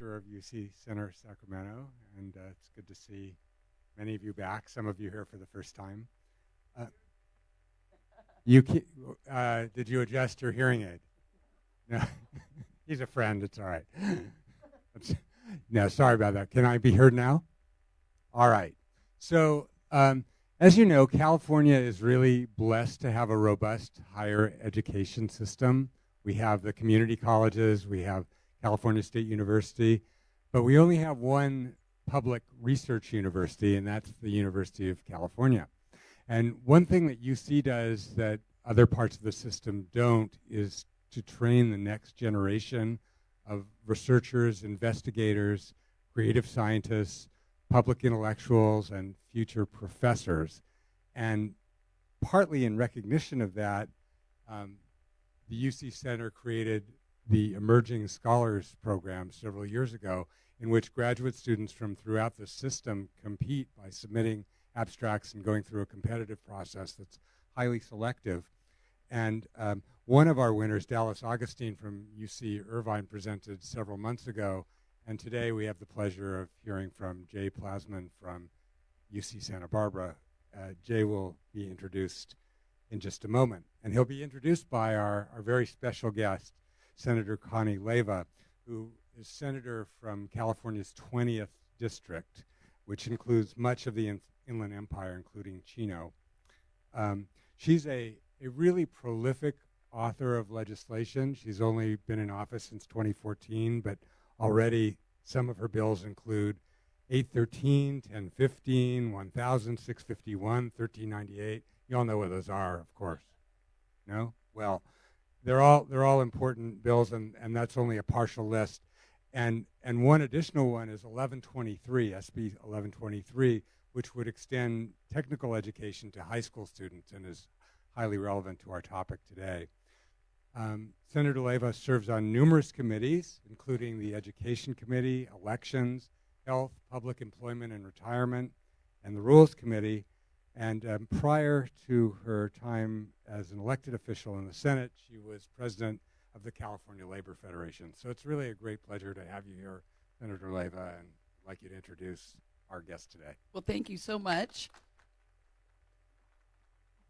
Chapter of UC Center Sacramento, and it's good to see many of you back, some of you here for the first time. Did you adjust your hearing aid? No, he's a friend, it's all right. No, sorry about that. Can I be heard now? All right. So, as you know, California is really blessed to have a robust higher education system. We have the community colleges, we have California State University, but we only have one public research university, and that's the University of California. And one thing that UC does that other parts of the system don't is to train the next generation of researchers, investigators, creative scientists, public intellectuals, and future professors. And partly in recognition of that, the UC Center created the Emerging Scholars Program several years ago, in which graduate students from throughout the system compete by submitting abstracts and going through a competitive process that's highly selective. And one of our winners, Dallas Augustine from UC Irvine, presented several months ago, and today we have the pleasure of hearing from Cte Plasman from UC Santa Barbara. Jay will be introduced in just a moment, and he'll be introduced by our very special guest, Senator Connie Leiva, who is senator from California's 20th district, which includes much of the Inland Empire, including Chino. She's a really prolific author of legislation. She's only been in office since 2014, but already some of her bills include 813, 1015, 1000, 651, 1398. You all know what those are, of course. No? Well, they're all important bills, and that's only a partial list. And one additional one is 1123, SB 1123, which would extend technical education to high school students and is highly relevant to our topic today. Senator Leiva serves on numerous committees, including the Education Committee, Elections, Health, Public Employment and Retirement, and the Rules Committee. And prior to her time as an elected official in the Senate, she was president of the California Labor Federation. So it's really a great pleasure to have you here, Senator Leiva, and I'd like you to introduce our guest today. Well, thank you so much.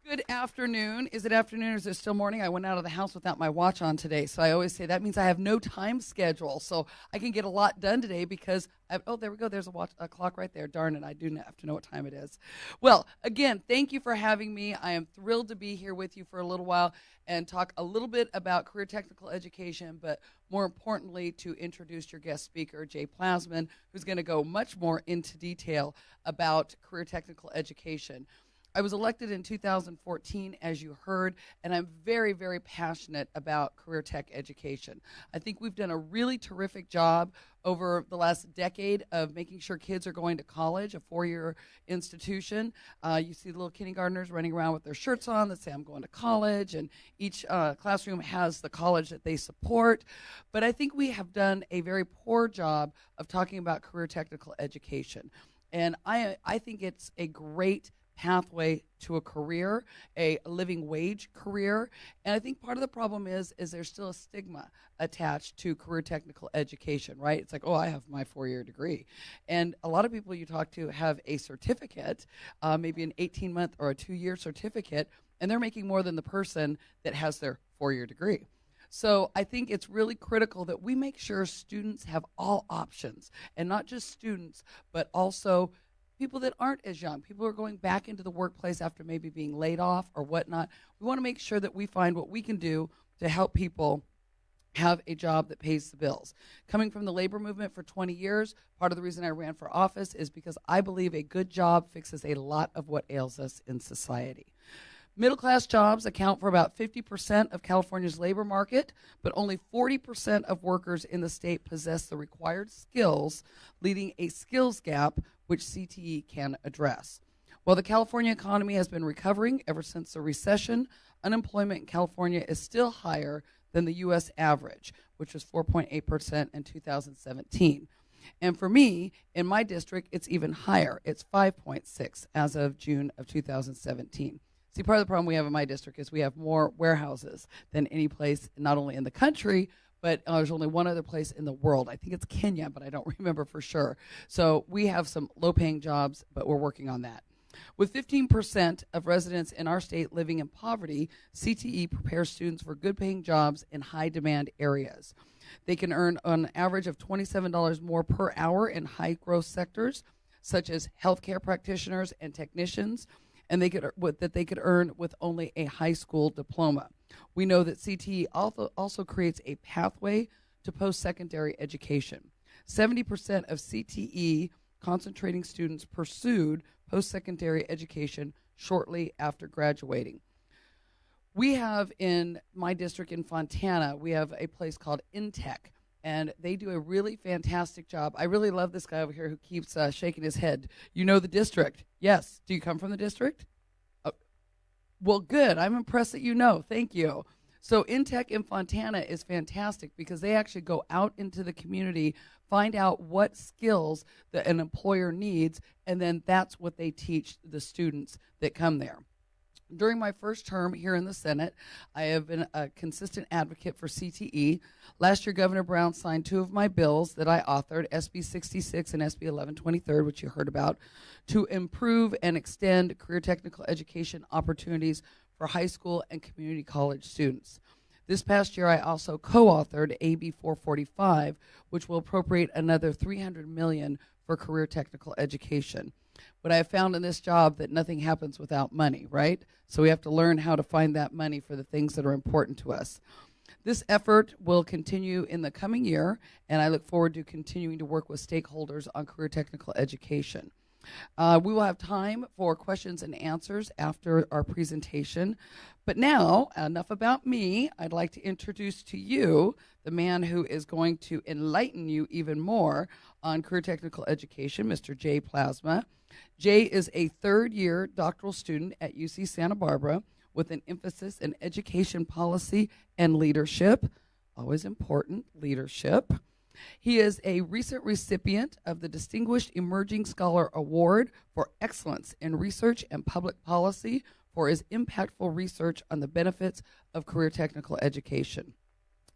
Good afternoon. Is it afternoon or is it still morning? I went out of the house without my watch on today, so I always say that means I have no time schedule, so I can get a lot done today because oh, there we go. There's a clock right there. Darn it, I do have to know what time it is. Well, again, thank you for having me. I am thrilled to be here with you for a little while and talk a little bit about career technical education, but more importantly, to introduce your guest speaker, Cte Plasman, who's going to go much more into detail about career technical education. I was elected in 2014, as you heard, and I'm very, very passionate about career tech education. I think we've done a really terrific job over the last decade of making sure kids are going to college, a four-year institution. You see the little kindergartners running around with their shirts on that say, I'm going to college, and each classroom has the college that they support. But I think we have done a very poor job of talking about career technical education. And I think it's a great pathway to a career, a living wage career. And I think part of the problem is there's still a stigma attached to career technical education, right? It's like, oh, I have my four-year degree. And a lot of people you talk to have a certificate, maybe an 18-month or a 2-year certificate, and they're making more than the person that has their four-year degree. So I think it's really critical that we make sure students have all options, and not just students, but also people that aren't as young, people who are going back into the workplace after maybe being laid off or whatnot. We want to make sure that we find what we can do to help people have a job that pays the bills. Coming from the labor movement for 20 years, part of the reason I ran for office is because I believe a good job fixes a lot of what ails us in society. Middle-class jobs account for about 50% of California's labor market, but only 40% of workers in the state possess the required skills, leaving a skills gap which CTE can address. While the California economy has been recovering ever since the recession, unemployment in California is still higher than the U.S. average, which was 4.8% in 2017. And for me, in my district, it's even higher. It's 5.6 as of June of 2017. See, part of the problem we have in my district is we have more warehouses than any place, not only in the country, but there's only one other place in the world. I think it's Kenya, but I don't remember for sure. So we have some low-paying jobs, but we're working on that. With 15% of residents in our state living in poverty, CTE prepares students for good-paying jobs in high-demand areas. They can earn an average of $27 more per hour in high-growth sectors, such as healthcare practitioners and technicians, and they could earn with only a high school diploma. We know that CTE also creates a pathway to post-secondary education. 70% of CTE concentrating students pursued post-secondary education shortly after graduating. We have in my district in Fontana, we have a place called Intech, and they do a really fantastic job. I really love this guy over here who keeps shaking his head. You know the district? Yes. Do you come from the district? Well, good. I'm impressed that you know. Thank you. So Intech in Fontana is fantastic because they actually go out into the community, find out what skills that an employer needs, and then that's what they teach the students that come there. During my first term here in the Senate, I have been a consistent advocate for CTE. Last year, Governor Brown signed 2 of my bills that I authored, SB 66 and SB 1123, which you heard about, to improve and extend career technical education opportunities for high school and community college students. This past year, I also co-authored AB 445, which will appropriate another $300 million for career technical education. What I have found in this job that nothing happens without money, right? So we have to learn how to find that money for the things that are important to us. This effort will continue in the coming year, and I look forward to continuing to work with stakeholders on career technical education. We will have time for questions and answers after our presentation. But now, enough about me. I'd like to introduce to you the man who is going to enlighten you even more on career technical education, Mr. Cte Plasma. Jay is a third-year doctoral student at UC Santa Barbara with an emphasis in education policy and leadership. Always important, leadership. He is a recent recipient of the Distinguished Emerging Scholar Award for Excellence in Research and Public Policy for his impactful research on the benefits of career technical education.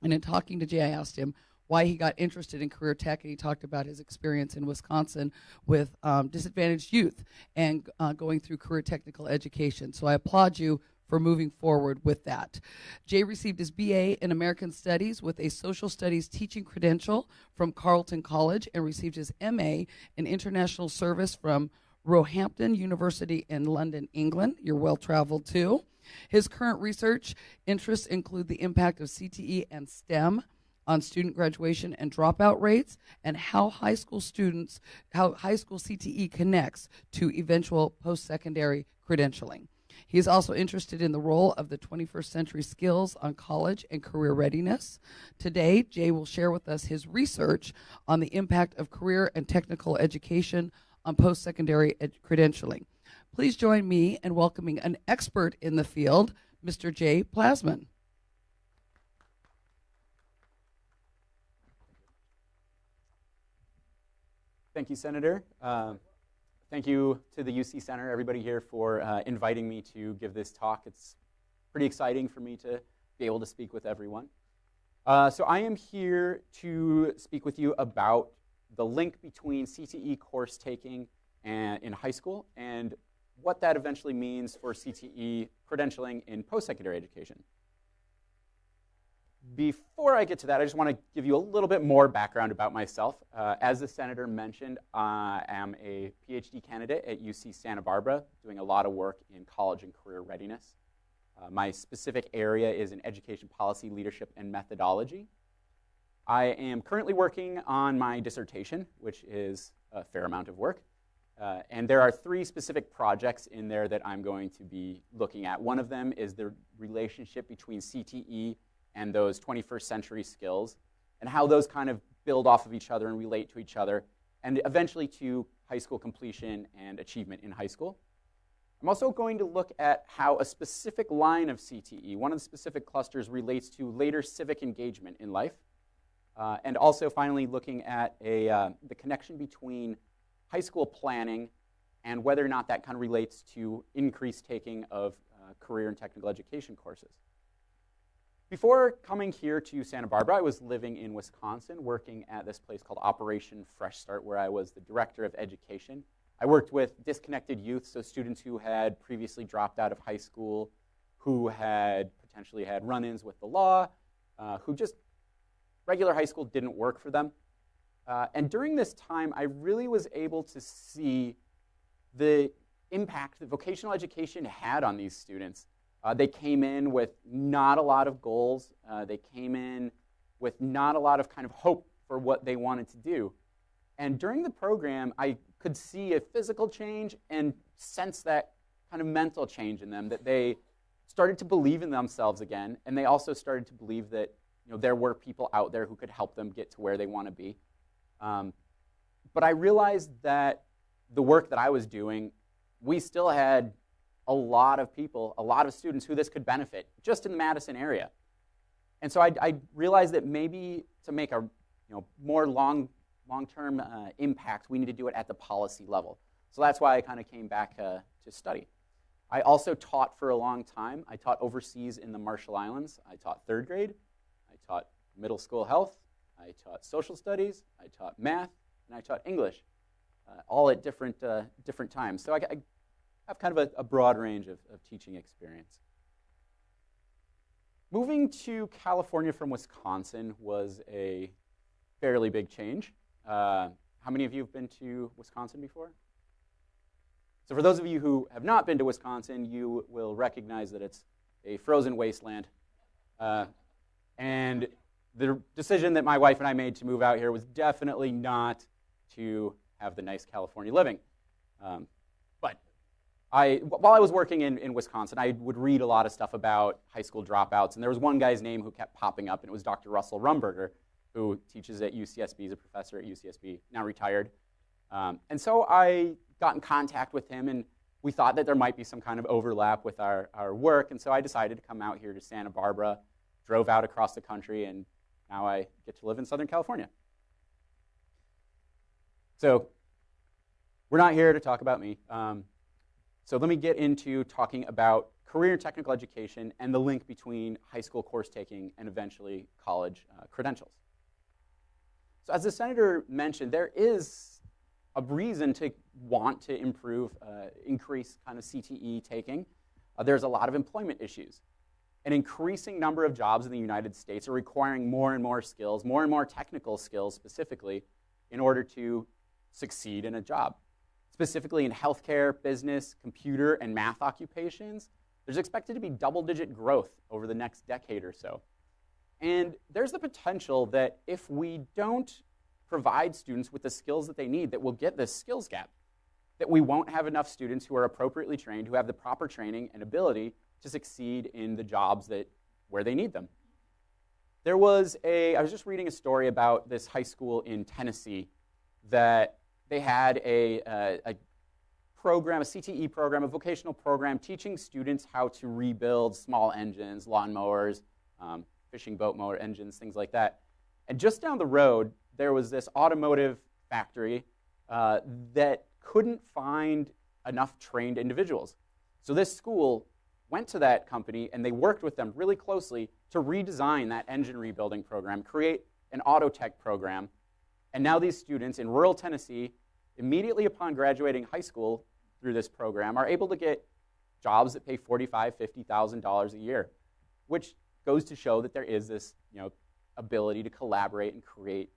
And in talking to Jay, I asked him why he got interested in career tech, and he talked about his experience in Wisconsin with disadvantaged youth and going through career technical education. So I applaud you for moving forward with that. Jay received his BA in American Studies with a social studies teaching credential from Carleton College and received his MA in international service from Roehampton University in London, England. You're well-traveled too. His current research interests include the impact of CTE and STEM on student graduation and dropout rates, and how high school CTE connects to eventual post-secondary credentialing. He is also interested in the role of the 21st century skills on college and career readiness. Today, Jay will share with us his research on the impact of career and technical education on post-secondary credentialing. Please join me in welcoming an expert in the field, Mr. Cte Plasman. Thank you, Senator. Thank you to the UC Center, everybody here, for inviting me to give this talk. It's pretty exciting for me to be able to speak with everyone. So I am here to speak with you about the link between CTE course taking in high school and what that eventually means for CTE credentialing in post-secondary education. Before I get to that, I just want to give you a little bit more background about myself. As the Senator mentioned, I am a PhD candidate at UC Santa Barbara, doing a lot of work in college and career readiness. My specific area is in education policy, leadership, and methodology. I am currently working on my dissertation, which is a fair amount of work. And there are 3 specific projects in there that I'm going to be looking at. One of them is the relationship between CTE and those 21st century skills, and how those kind of build off of each other and relate to each other, and eventually to high school completion and achievement in high school. I'm also going to look at how a specific line of CTE, one of the specific clusters, relates to later civic engagement in life, and also finally looking at the connection between high school planning and whether or not that kind of relates to increased taking of career and technical education courses. Before coming here to Santa Barbara, I was living in Wisconsin, working at this place called Operation Fresh Start, where I was the director of education. I worked with disconnected youth, so students who had previously dropped out of high school, who had potentially had run-ins with the law, who just regular high school didn't work for them. And during this time, I really was able to see the impact that vocational education had on these students. They came in with not a lot of goals. They came in with not a lot of kind of hope for what they wanted to do. And during the program, I could see a physical change and sense that kind of mental change in them, that they started to believe in themselves again, and they also started to believe that there were people out there who could help them get to where they want to be. But I realized that the work that I was doing, we still had a lot of people, a lot of students who this could benefit, just in the Madison area. And so I realized that maybe to make a more long-term impact, we need to do it at the policy level. So that's why I kind of came back to study. I also taught for a long time. I taught overseas in the Marshall Islands. I taught third grade. I taught middle school health. I taught social studies. I taught math. And I taught English, all at different times. So I have kind of a broad range of teaching experience. Moving to California from Wisconsin was a fairly big change. How many of you have been to Wisconsin before? So for those of you who have not been to Wisconsin, you will recognize that it's a frozen wasteland. And the decision that my wife and I made to move out here was definitely not to have the nice California living. While I was working in Wisconsin, I would read a lot of stuff about high school dropouts, and there was one guy's name who kept popping up, and it was Dr. Russell Rumberger, who teaches at UCSB, is a professor at UCSB, now retired. And so I got in contact with him, and we thought that there might be some kind of overlap with our work, and so I decided to come out here to Santa Barbara, drove out across the country, and now I get to live in Southern California. So we're not here to talk about me. So let me get into talking about career and technical education and the link between high school course taking and eventually college credentials. So as the senator mentioned, there is a reason to want to increase kind of CTE taking. There's a lot of employment issues. An increasing number of jobs in the United States are requiring more and more skills, more and more technical skills specifically, in order to succeed in a job. Specifically in healthcare, business, computer, and math occupations, there's expected to be double-digit growth over the next decade or so. And there's the potential that if we don't provide students with the skills that they need, that we'll get this skills gap, that we won't have enough students who are appropriately trained, who have the proper training and ability to succeed in the jobs where they need them. I was just reading a story about this high school in Tennessee that they had a program, a CTE program, a vocational program, teaching students how to rebuild small engines, lawnmowers, fishing boat motor engines, things like that. And just down the road, there was this automotive factory that couldn't find enough trained individuals. So this school went to that company, and they worked with them really closely to redesign that engine rebuilding program, create an auto tech program. And now these students in rural Tennessee, immediately upon graduating high school through this program, are able to get jobs that pay $45,000, $50,000 a year, which goes to show that there is this ability to collaborate and create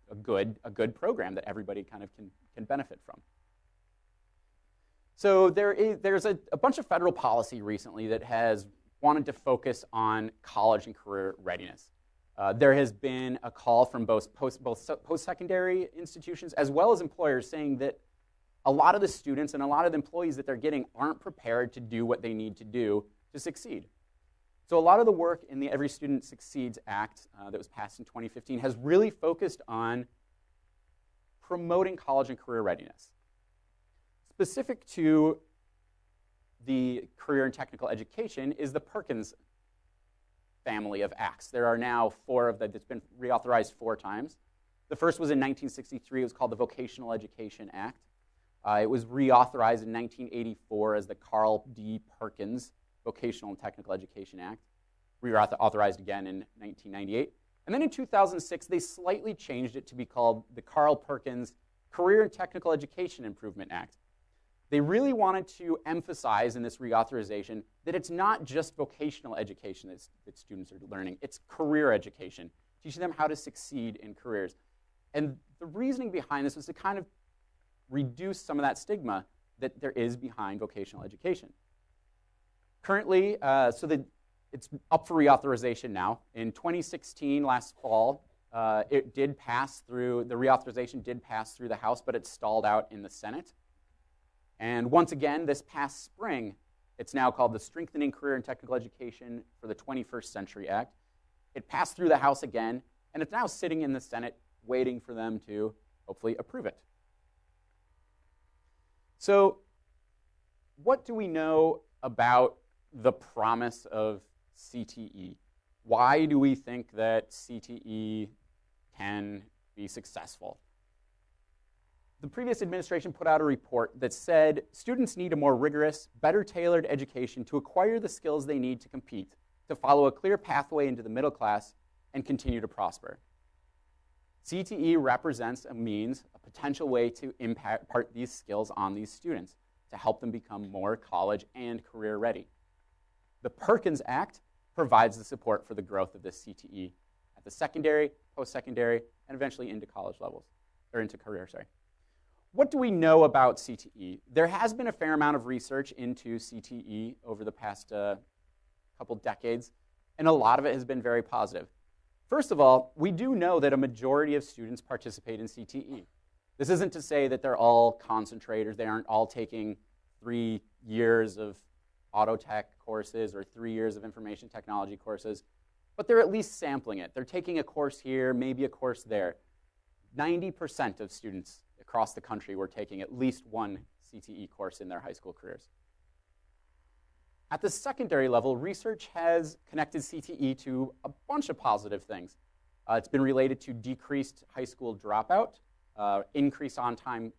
a good program that everybody kind of can benefit from. So there's a bunch of federal policy recently that has wanted to focus on college and career readiness. There has been a call from both post-secondary institutions as well as employers saying that a lot of the students and a lot of the employees that they're getting aren't prepared to do what they need to do to succeed. So a lot of the work in the Every Student Succeeds Act that was passed in 2015 has really focused on promoting college and career readiness. Specific to the career and technical education is the Perkins family of acts. There are now 4 of them. It's been reauthorized 4 times. The first was in 1963. It was called the Vocational Education Act. It was reauthorized in 1984 as the Carl D. Perkins Vocational and Technical Education Act. reauthorized again in 1998. And then in 2006, they slightly changed it to be called the Carl Perkins Career and Technical Education Improvement Act. They really wanted to emphasize in this reauthorization that it's not just vocational education that students are learning, it's career education, teaching them how to succeed in careers. And the reasoning behind this was to kind of reduce some of that stigma that there is behind vocational education. Currently, it's up for reauthorization now. In 2016, last fall, it did pass through, the reauthorization did pass through the House, but it stalled out in the Senate. And once again, this past spring, it's now called the Strengthening Career and Technical Education for the 21st Century Act. It passed through the House again, and it's now sitting in the Senate waiting for them to hopefully approve it. So what do we know about the promise of CTE? Why do we think that CTE can be successful? The previous administration put out a report that said students need a more rigorous, better tailored education to acquire the skills they need to compete, to follow a clear pathway into the middle class, and continue to prosper. CTE represents a potential way to impart these skills on these students to help them become more college and career ready. The Perkins Act provides the support for the growth of this CTE at the secondary, post-secondary, and eventually into college levels, or into career, sorry. What do we know about CTE? There has been a fair amount of research into CTE over the past couple decades, and a lot of it has been very positive. First of all, we do know that a majority of students participate in CTE. This isn't to say that they're all concentrators, they aren't all taking 3 years of auto tech courses or 3 years of information technology courses, but they're at least sampling it. They're taking a course here, maybe a course there. 90% of students across the country were taking at least one CTE course in their high school careers. At the secondary level, research has connected CTE to a bunch of positive things. It's been related to decreased high school dropout, increased on-time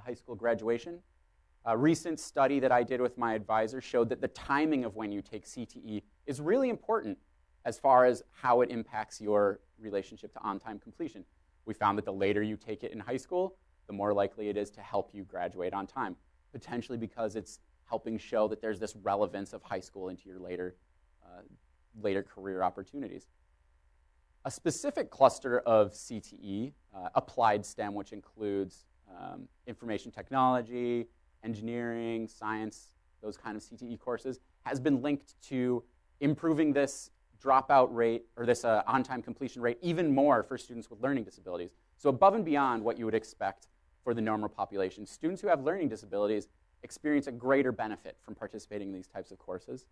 high school graduation. A recent study that I did with my advisor showed that the timing of when you take CTE is really important as far as how it impacts your relationship to on-time completion. We found that the later you take it in high school, the more likely it is to help you graduate on time, potentially because it's helping show that there's this relevance of high school into your later career opportunities. A specific cluster of CTE, applied STEM, which includes information technology, engineering, science, those kind of CTE courses, has been linked to improving this dropout rate, or this on-time completion rate, even more for students with learning disabilities. So above and beyond what you would expect for the normal population, students who have learning disabilities experience a greater benefit from participating in these types of courses.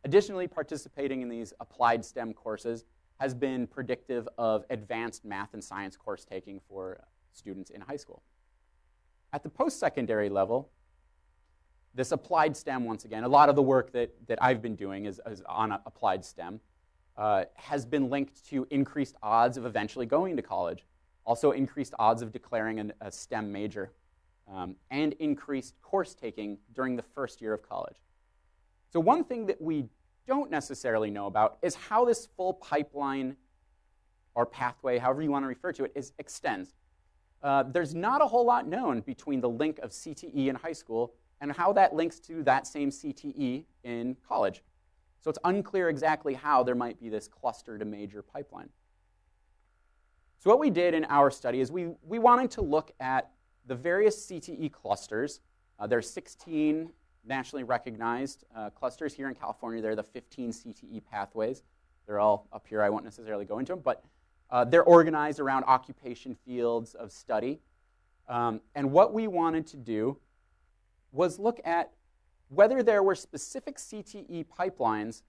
Additionally, participating in these applied STEM courses has been predictive of advanced math and science course taking for students in high school. At the post-secondary level, this applied STEM, once again, a lot of the work that I've been doing is on applied STEM, has been linked to increased odds of eventually going to college, also increased odds of declaring a STEM major, and increased course taking during the first year of college. So one thing that we don't necessarily know about is how this full pipeline or pathway, however you want to refer to it, extends. There's not a whole lot known between the link of CTE in high school and how that links to that same CTE in college. So it's unclear exactly how there might be this cluster to major pipeline. So what we did in our study is we wanted to look at the various CTE clusters. There are 16 nationally recognized clusters here in California. They're the 15 CTE pathways. They're all up here. I won't necessarily go into them, but they're organized around occupation fields of study. And what we wanted to do was look at whether there were specific CTE pipelines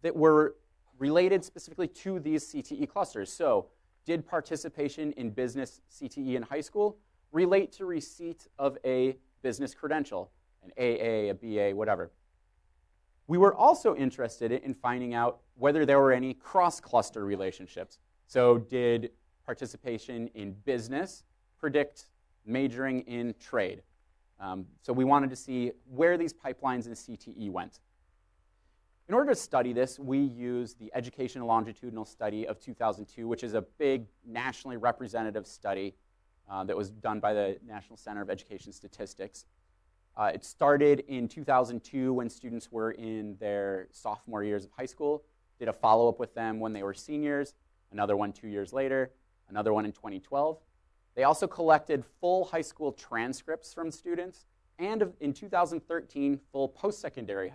that were related specifically to these CTE clusters. So did participation in business CTE in high school relate to receipt of a business credential, an AA, a BA, whatever? We were also interested in finding out whether there were any cross-cluster relationships. So did participation in business predict majoring in trade? So we wanted to see where these pipelines in CTE went. In order to study this, we use the Education Longitudinal Study of 2002, which is a big nationally representative study that was done by the National Center of Education Statistics. It started in 2002 when students were in their sophomore years of high school, did a follow-up with them when they were seniors, another one 2 years later, another one in 2012. They also collected full high school transcripts from students, and in 2013, full post-secondary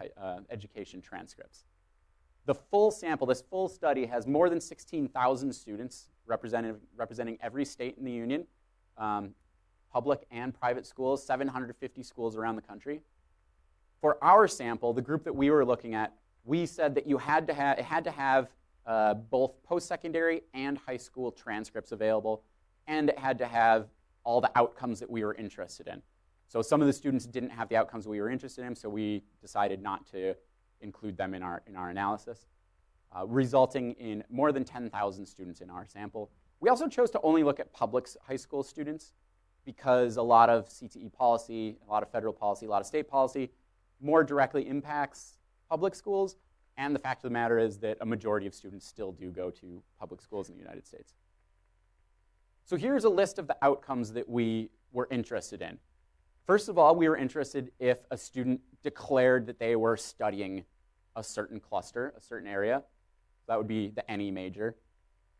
education transcripts. The full sample, this full study, has more than 16,000 students representing every state in the union, public and private schools, 750 schools around the country. For our sample, the group that we were looking at, we said that it had to have both post-secondary and high school transcripts available, and it had to have all the outcomes that we were interested in. So some of the students didn't have the outcomes we were interested in, so we decided not to include them in our analysis, resulting in more than 10,000 students in our sample. We also chose to only look at public high school students because a lot of CTE policy, a lot of federal policy, a lot of state policy more directly impacts public schools, and the fact of the matter is that a majority of students still do go to public schools in the United States. So here's a list of the outcomes that we were interested in. First of all, we were interested if a student declared that they were studying a certain cluster, a certain area. That would be the NE major.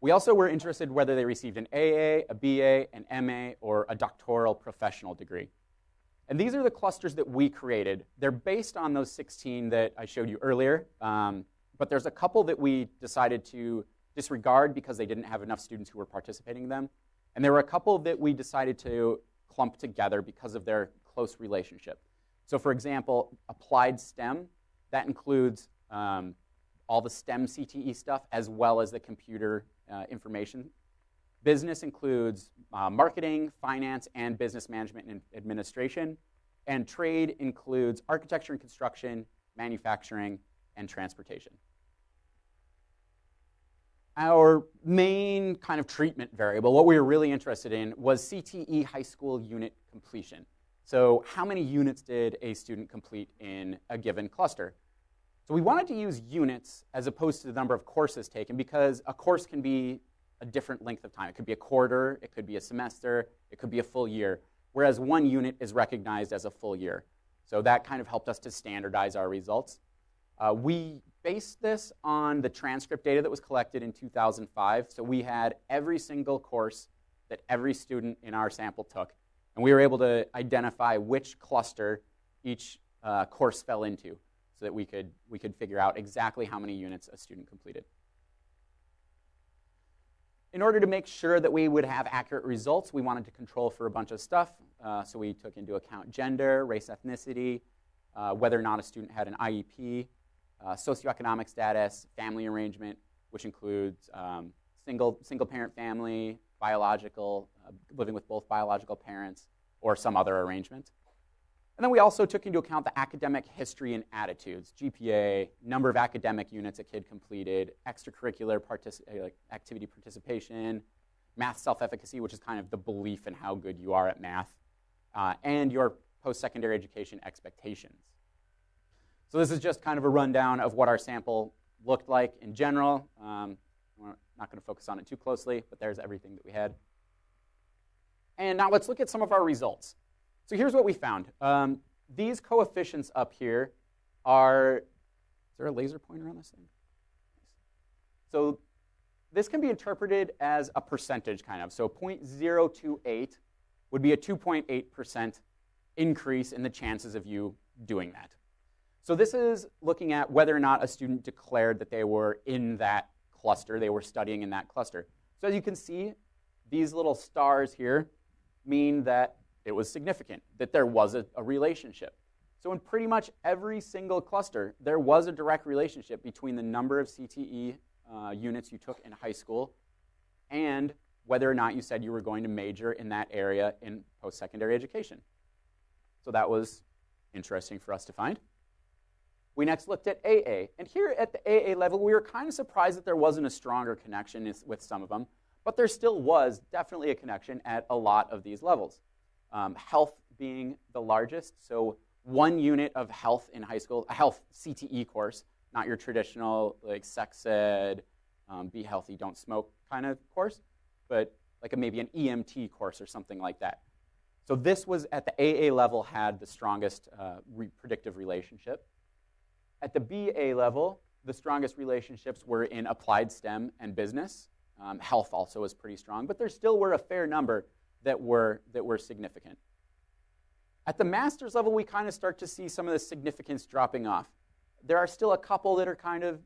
We also were interested whether they received an AA, a BA, an MA, or a doctoral professional degree. And these are the clusters that we created. They're based on those 16 that I showed you earlier, but there's a couple that we decided to disregard because they didn't have enough students who were participating in them. And there were a couple that we decided to clump together because of their close relationship. So for example, applied STEM, that includes all the STEM CTE stuff as well as the computer information. Business includes marketing, finance, and business management and administration. And trade includes architecture and construction, manufacturing, and transportation. Our main kind of treatment variable, what we were really interested in, was CTE high school unit completion. So how many units did a student complete in a given cluster? So we wanted to use units as opposed to the number of courses taken because a course can be a different length of time. It could be a quarter, it could be a semester, it could be a full year, whereas one unit is recognized as a full year. So that kind of helped us to standardize our results. We based this on the transcript data that was collected in 2005. So we had every single course that every student in our sample took, and we were able to identify which cluster each course fell into so that we could figure out exactly how many units a student completed. In order to make sure that we would have accurate results, we wanted to control for a bunch of stuff. So we took into account gender, race, ethnicity, whether or not a student had an IEP, socioeconomic status, family arrangement, which includes single parent family, biological, living with both biological parents, or some other arrangement. And then we also took into account the academic history and attitudes, GPA, number of academic units a kid completed, extracurricular activity participation, math self-efficacy, which is kind of the belief in how good you are at math, and your post-secondary education expectations. So this is just kind of a rundown of what our sample looked like in general. We're not going to focus on it too closely, but there's everything that we had. And now let's look at some of our results. So here's what we found. These coefficients up here are, is there a laser pointer on this thing? So this can be interpreted as a percentage kind of. So 0.028 would be a 2.8% increase in the chances of you doing that. So this is looking at whether or not a student declared that they were in that cluster, they were studying in that cluster. So as you can see, these little stars here mean that it was significant, that there was a relationship. So in pretty much every single cluster, there was a direct relationship between the number of CTE units you took in high school and whether or not you said you were going to major in that area in post-secondary education. So that was interesting for us to find. We next looked at AA. And here at the AA level, we were kind of surprised that there wasn't a stronger connection with some of them, but there still was definitely a connection at a lot of these levels. Health being the largest, so 1 unit of health in high school, a health CTE course, not your traditional like sex ed, be healthy, don't smoke kind of course, but like maybe an EMT course or something like that. So this was at the AA level had the strongest predictive relationship. At the BA level, the strongest relationships were in applied STEM and business. Health also was pretty strong, but there still were a fair number that were significant. At the master's level, we kind of start to see some of the significance dropping off. There are still a couple that are kind of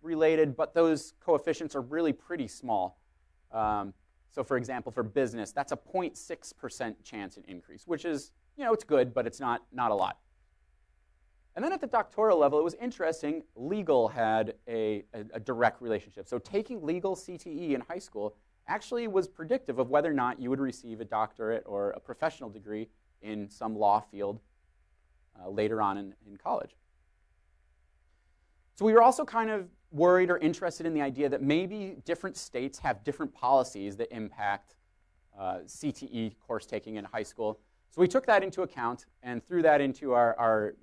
related, but those coefficients are really pretty small. So for example, for business, that's a 0.6% chance in increase, which is, it's good, but it's not a lot. And then at the doctoral level, it was interesting. Legal had a direct relationship. So taking legal CTE in high school actually was predictive of whether or not you would receive a doctorate or a professional degree in some law field later on in college. So we were also kind of worried or interested in the idea that maybe different states have different policies that impact CTE course taking in high school. So we took that into account and threw that into our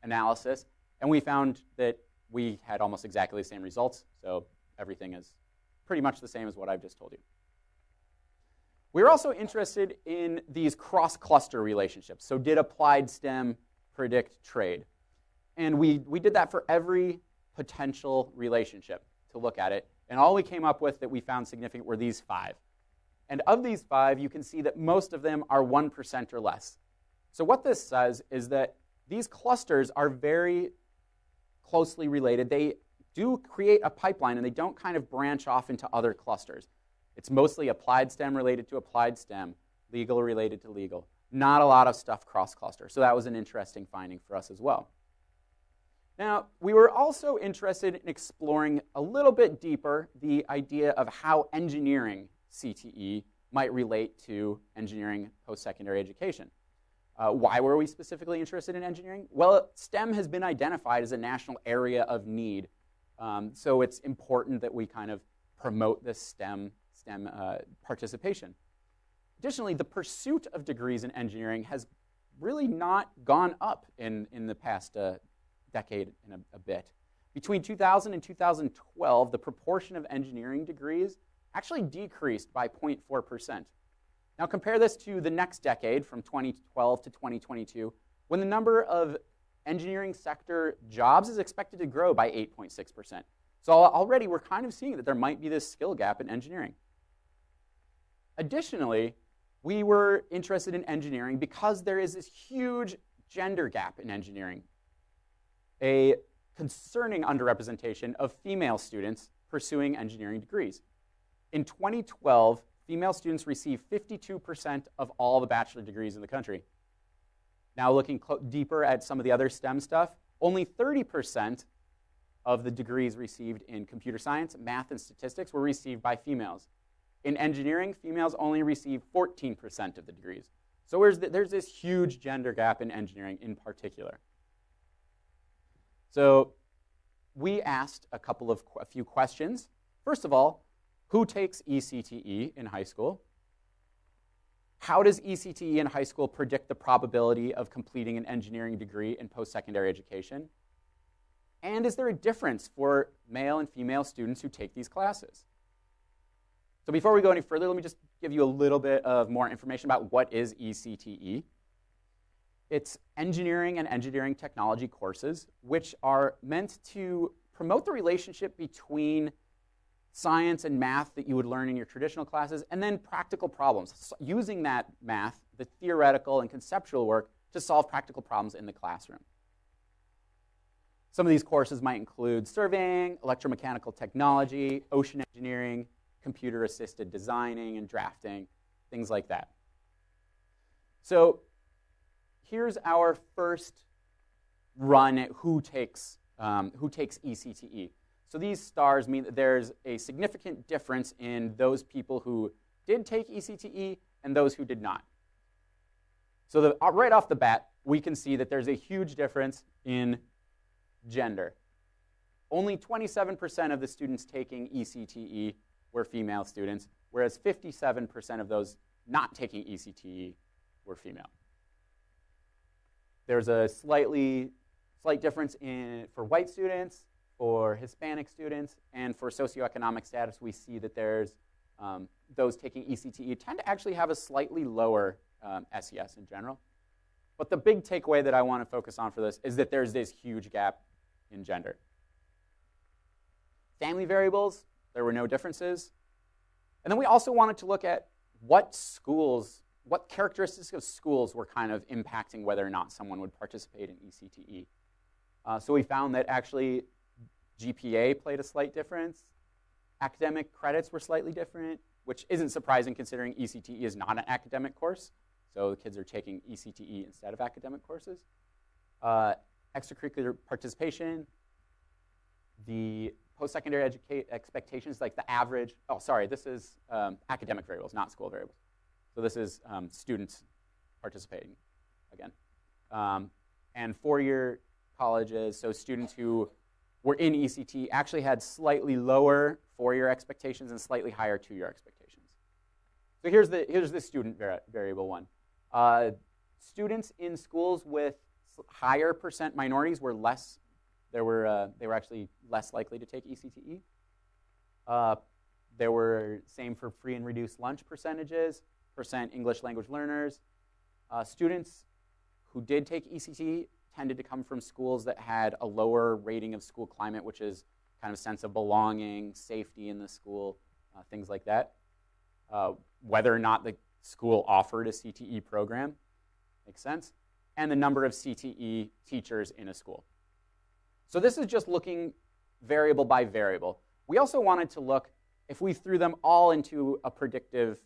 analysis, and we found that we had almost exactly the same results, so everything is pretty much the same as what I've just told you. We were also interested in these cross-cluster relationships. So did applied STEM predict trade? And we did that for every potential relationship to look at it, and all we came up with that we found significant were these 5. And of these 5, you can see that most of them are 1% or less. So what this says is that these clusters are very closely related. They do create a pipeline, and they don't kind of branch off into other clusters. It's mostly applied STEM related to applied STEM, legal related to legal. Not a lot of stuff cross-cluster. So that was an interesting finding for us as well. Now, we were also interested in exploring a little bit deeper the idea of how engineering CTE might relate to engineering post-secondary education. Why were we specifically interested in engineering? Well, STEM has been identified as a national area of need. So it's important that we kind of promote this STEM participation. Additionally, the pursuit of degrees in engineering has really not gone up in the past decade and a bit. Between 2000 and 2012, the proportion of engineering degrees actually decreased by 0.4%. Now compare this to the next decade, from 2012 to 2022, when the number of engineering sector jobs is expected to grow by 8.6%. So already we're kind of seeing that there might be this skill gap in engineering. Additionally, we were interested in engineering because there is this huge gender gap in engineering, a concerning underrepresentation of female students pursuing engineering degrees. In 2012, female students received 52% of all the bachelor degrees in the country. Now looking deeper at some of the other STEM stuff, only 30% of the degrees received in computer science, math, and statistics were received by females. In engineering, females only receive 14% of the degrees. So there's this huge gender gap in engineering in particular. So we asked a few questions. First of all, who takes eCte in high school? How does eCte in high school predict the probability of completing an engineering degree in post-secondary education? And is there a difference for male and female students who take these classes? So before we go any further, let me just give you a little bit of more information about what is eCte. It's engineering and engineering technology courses, which are meant to promote the relationship between science and math that you would learn in your traditional classes, and then practical problems, using that math, the theoretical and conceptual work, to solve practical problems in the classroom. Some of these courses might include surveying, electromechanical technology, ocean engineering, computer-assisted designing and drafting, things like that. So here's our first run at who takes eCte. So these stars mean that there's a significant difference in those people who did take eCte and those who did not. So right off the bat, we can see that there's a huge difference in gender. Only 27% of the students taking eCte were female students, whereas 57% of those not taking eCte were female. There's a slight difference for white students, For Hispanic students and for socioeconomic status, we see that there's those taking eCte tend to actually have a slightly lower SES in general. But the big takeaway that I want to focus on for this is that there's this huge gap in gender. Family variables, there were no differences. And then we also wanted to look at what characteristics of schools were kind of impacting whether or not someone would participate in eCte. So we found that actually GPA played a slight difference. Academic credits were slightly different, which isn't surprising considering eCte is not an academic course. So the kids are taking eCte instead of academic courses. Extracurricular participation, the post-secondary expectations, like the average, this is academic variables, not school variables. So this is students participating again. And four-year colleges, so students who were in eCte actually had slightly lower four-year expectations and slightly higher two-year expectations. So here's the student variable one. Students in schools with higher percent minorities were less. They were actually less likely to take eCte. There were same for free and reduced lunch percentages, percent English language learners. Students who did take eCte tended to come from schools that had a lower rating of school climate, which is kind of sense of belonging, safety in the school, things like that. Whether or not the school offered a CTE program, makes sense, and the number of CTE teachers in a school. So this is just looking variable by variable. We also wanted to look, if we threw them all into a predictive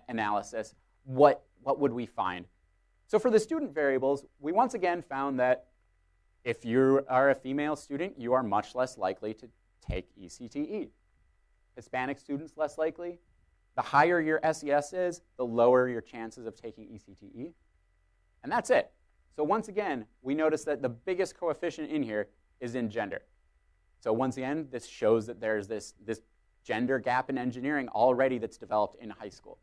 analysis, what would we find? So for the student variables, we once again found that if you are a female student, you are much less likely to take eCte. Hispanic students, less likely. The higher your SES is, the lower your chances of taking eCte. And that's it. So once again, we notice that the biggest coefficient in here is in gender. So once again, this shows that there's this gender gap in engineering already that's developed in high school.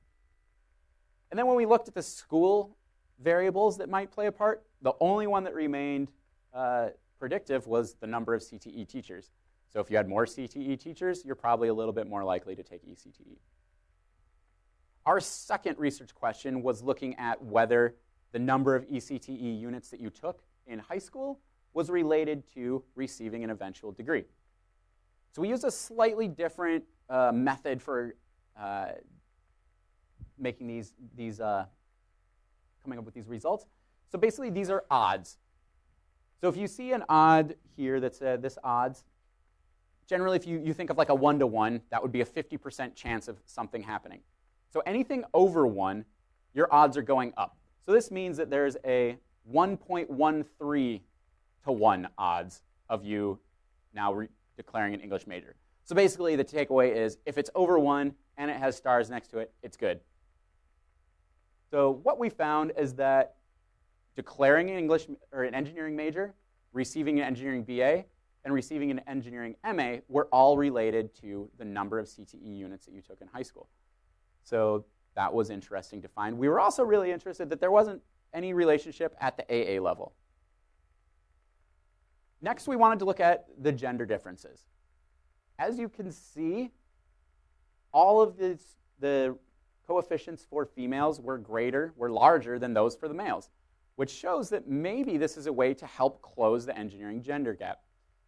And then when we looked at the school variables that might play a part, the only one that remained predictive was the number of CTE teachers. So if you had more CTE teachers, you're probably a little bit more likely to take eCte. Our second research question was looking at whether the number of eCte units that you took in high school was related to receiving an eventual degree. So we used a slightly different method for making coming up with these results. So basically, these are odds. So if you see an odd here that's this odds, generally if you think of like a 1-to-1, that would be a 50% chance of something happening. So anything over 1, your odds are going up. So this means that there's a 1.13 to 1 odds of you now declaring an English major. So basically the takeaway is if it's over 1 and it has stars next to it, it's good. So what we found is that declaring an English or an engineering major, receiving an engineering BA, and receiving an engineering MA were all related to the number of CTE units that you took in high school. So that was interesting to find. We were also really interested that there wasn't any relationship at the AA level. Next, we wanted to look at the gender differences. As you can see, all of the coefficients for females were larger than those for the males, which shows that maybe this is a way to help close the engineering gender gap.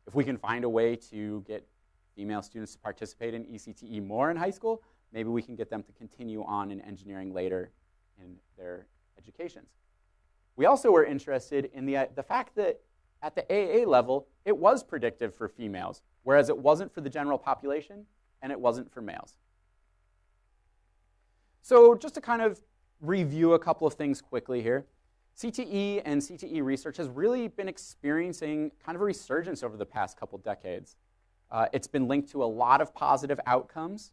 If we can find a way to get female students to participate in eCte more in high school, maybe we can get them to continue on in engineering later in their educations. We also were interested in the fact that at the AA level, it was predictive for females, whereas it wasn't for the general population and it wasn't for males. So just to kind of review a couple of things quickly here, CTE and CTE research has really been experiencing kind of a resurgence over the past couple decades. It's been linked to a lot of positive outcomes,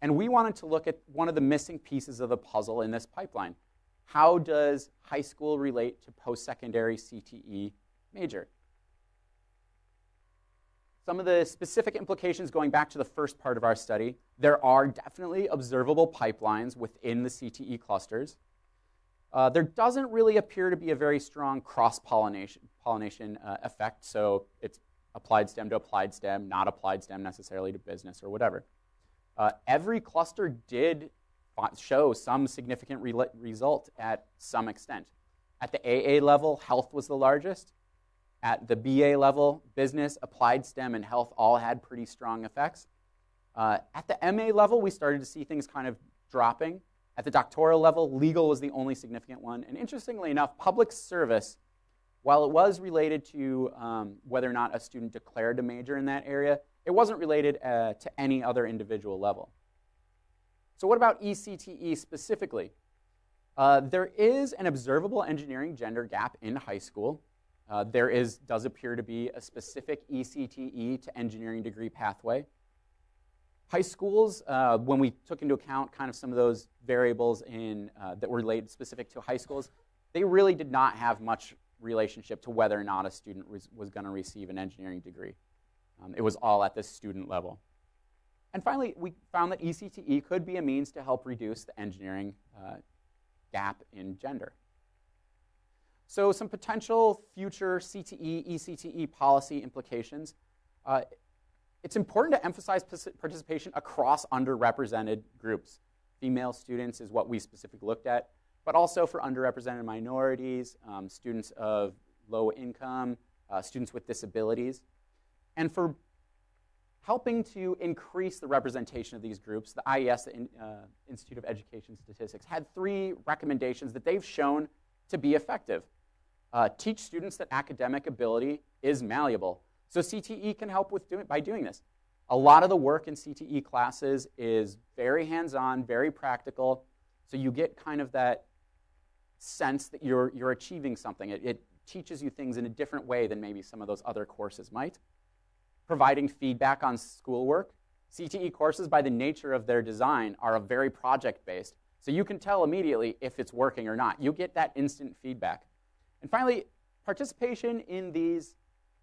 and we wanted to look at one of the missing pieces of the puzzle in this pipeline. How does high school relate to post-secondary CTE major? Some of the specific implications going back to the first part of our study, there are definitely observable pipelines within the CTE clusters. There doesn't really appear to be a very strong cross-pollination effect, so it's applied STEM to applied STEM, not applied STEM necessarily to business or whatever. Every cluster did show some significant result at some extent. At the AA level, health was the largest. At the BA level, business, applied STEM, and health all had pretty strong effects. At the MA level, we started to see things kind of dropping. At the doctoral level, legal was the only significant one. And interestingly enough, public service, while it was related to whether or not a student declared a major in that area, it wasn't related to any other individual level. So what about eCte specifically? There is an observable engineering gender gap in high school. There does appear to be a specific eCte to engineering degree pathway. High schools, when we took into account kind of some of those variables that were related specific to high schools, they really did not have much relationship to whether or not a student was going to receive an engineering degree. It was all at the student level. And finally, we found that eCte could be a means to help reduce the engineering gap in gender. So some potential future Cte, eCte policy implications. It's important to emphasize participation across underrepresented groups. Female students is what we specifically looked at, but also for underrepresented minorities, students of low income, students with disabilities. And for helping to increase the representation of these groups, the IES, the Institute of Education Statistics, had 3 recommendations that they've shown to be effective. Teach students that academic ability is malleable. So CTE can help by doing this. A lot of the work in CTE classes is very hands-on, very practical, so you get kind of that sense that you're achieving something. It teaches you things in a different way than maybe some of those other courses might. Providing feedback on schoolwork. CTE courses, by the nature of their design, are very project-based, so you can tell immediately if it's working or not. You get that instant feedback. And finally, participation in these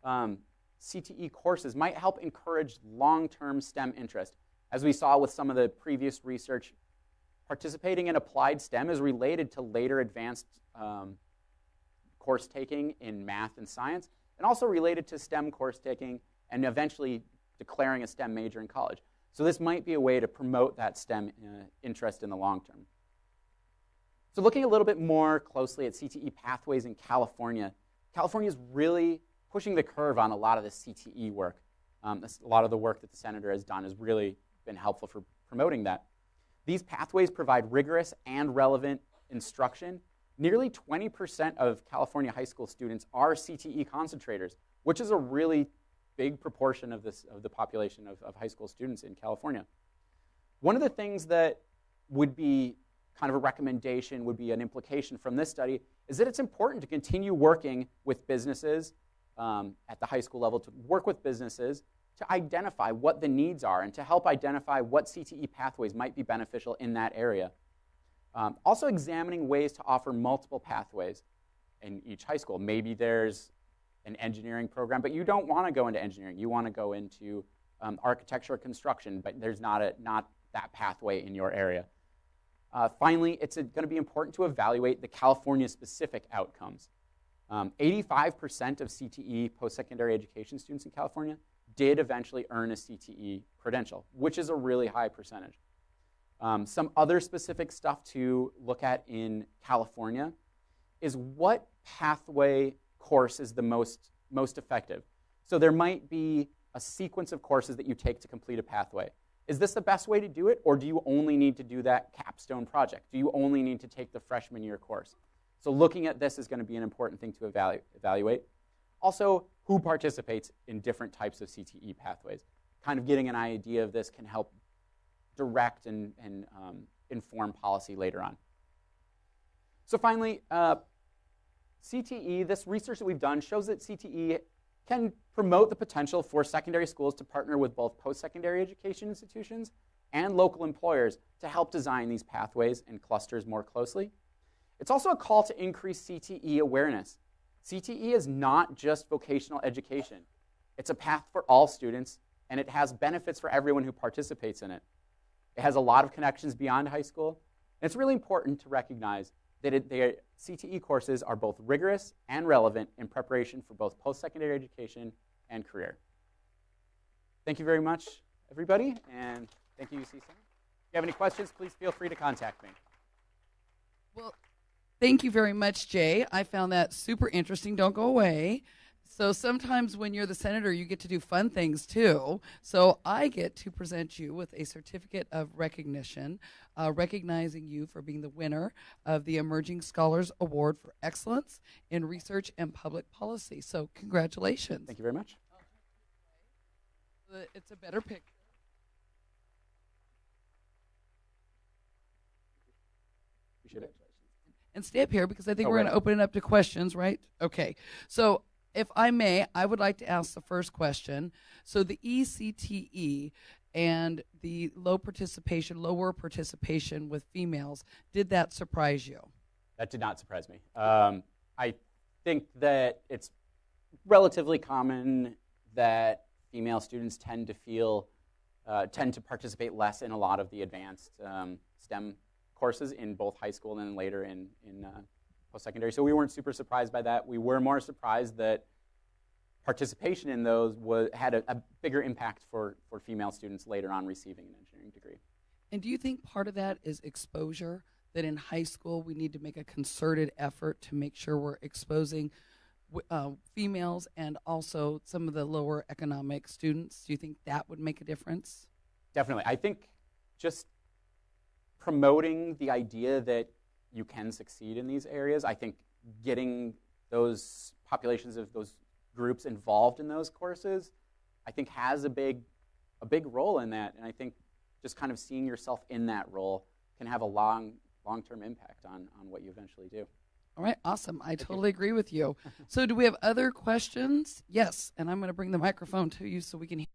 CTE courses might help encourage long-term STEM interest. As we saw with some of the previous research, participating in applied STEM is related to later advanced course taking in math and science, and also related to STEM course taking and eventually declaring a STEM major in college. So this might be a way to promote that STEM interest in the long term. So looking a little bit more closely at CTE pathways in California, California is really pushing the curve on a lot of the CTE work. A lot of the work that the senator has done has really been helpful for promoting that. These pathways provide rigorous and relevant instruction. Nearly 20% of California high school students are CTE concentrators, which is a really big proportion of the population of high school students in California. One of the things that would be kind of a recommendation, would be an implication from this study, is that it's important to continue working with businesses at the high school level, to work with businesses to identify what the needs are and to help identify what CTE pathways might be beneficial in that area. Also examining ways to offer multiple pathways in each high school. Maybe there's an engineering program, but you don't want to go into engineering. You want to go into architecture or construction, but there's not that pathway in your area. Finally, it's going to be important to evaluate the California-specific outcomes. 85% of CTE post-secondary education students in California did eventually earn a CTE credential, which is a really high percentage. Some other specific stuff to look at in California is what pathway course is the most effective. So there might be a sequence of courses that you take to complete a pathway. Is this the best way to do it, or do you only need to do that capstone project? Do you only need to take the freshman year course? So looking at this is going to be an important thing to evaluate. Also, who participates in different types of CTE pathways? Kind of getting an idea of this can help direct and inform policy later on. So finally, CTE, this research that we've done shows that CTE can promote the potential for secondary schools to partner with both post-secondary education institutions and local employers to help design these pathways and clusters more closely. It's also a call to increase CTE awareness. CTE is not just vocational education. It's a path for all students, and it has benefits for everyone who participates in it. It has a lot of connections beyond high school, and it's really important to recognize that CTE courses are both rigorous and relevant in preparation for both post-secondary education and career. Thank you very much, everybody, and thank you, UC Center. If you have any questions, please feel free to contact me. Well, thank you very much, Jay. I found that super interesting. Don't go away. So sometimes when you're the senator, you get to do fun things too. So I get to present you with a certificate of recognition, recognizing you for being the winner of the Emerging Scholars Award for Excellence in Research and Public Policy. So congratulations. Thank you very much. It's a better picture. Appreciate it. And stay up here because I think we're going to open it up to questions, right? Okay. So if I may, I would like to ask the first question. So the ECTE and the lower participation with females, did that surprise you? That did not surprise me. I think that it's relatively common that female students tend to participate less in a lot of the advanced STEM courses in both high school and then later in post-secondary. So we weren't super surprised by that. We were more surprised that participation in those had a bigger impact for female students later on receiving an engineering degree. And do you think part of that is exposure, that in high school we need to make a concerted effort to make sure we're exposing females and also some of the lower economic students? Do you think that would make a difference? Definitely. I think just promoting the idea that you can succeed in these areas, I think getting those populations of those groups involved in those courses, I think has a big role in that. And I think just kind of seeing yourself in that role can have a long-term impact on what you eventually do. All right, awesome. I totally agree with you. So do we have other questions? Yes, and I'm going to bring the microphone to you so we can hear.